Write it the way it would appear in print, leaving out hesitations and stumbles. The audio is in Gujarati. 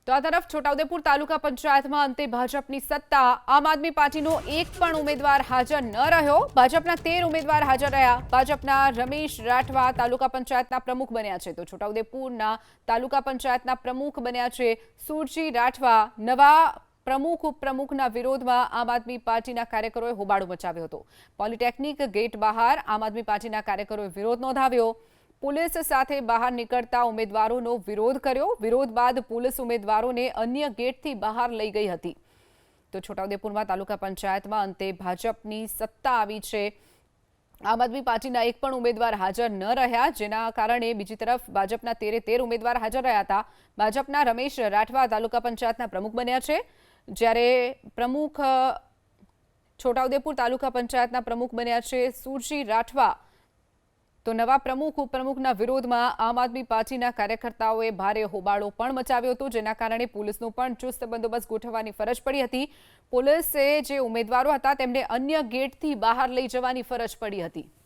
તો આ તરફ છોટાઉદેપુર તાલુકા પંચાયતમાં અંતે ભાજપની સત્તા। આમ આદમી પાર્ટીનો એક પણ ઉમેદવાર હાજર ન રહ્યો। ભાજપના 13 ઉમેદવાર હાજર રહ્યા। ભાજપના રમેશ રાઠવા તાલુકા પંચાયતના પ્રમુખ બન્યા છે, તો છોટાઉદેપુરના તાલુકા પંચાયતના પ્રમુખ બન્યા છે સુરજી રાઠવા। નવા પ્રમુખ ઉપપ્રમુખના વિરોધમાં આમ આદમી પાર્ટીના કાર્યકરોએ હોબાળો મચાવ્યો હતો। પોલિટેકનિક ગેટ બહાર આમ આદમી પાર્ટીના કાર્યકરોએ વિરોધ નોંધાવ્યો। पुलिस साथे बहार निकलता उम्मीदवारों विरोध कर्यो। विरोध बाद पुलिस उम्मीदवारों ने अन्य गेट थी बहार लई गई हती। तो छोटाउदेपुर में तालुका पंचायत में अंते भाजपनी सत्ता आवी छे। आम आदमी पार्टीना एक पण उम्मीदवार हाजर न रह्या, जेना कारणे बीजी तरफ भाजपना 13 उम्मीदवार हाजर रह्या हता। भाजपना रमेश राठवा तालुका पंचायतना प्रमुख बन्या छे, ज्यारे प्रमुख छोटाउदेपुर तालुका पंचायतना प्रमुख बन्या छे सुरजी राठवा। तो नवा प्रमुख उपप्रमुखना विरोधમાં આમ આદમી પાર્ટીના કાર્યકર્તાઓએ ભારે હોબાળો પણ મચાવ્યો હતો, જેના કારણે પોલીસનો પણ ચુસ્ત બંદોબસ્ત ગોઠવવાની ફરજ પડી હતી। પોલીસે જે ઉમેદવારો હતા તેમને અન્ય ગેટથી બહાર લઈ જવાની ફરજ પડી હતી।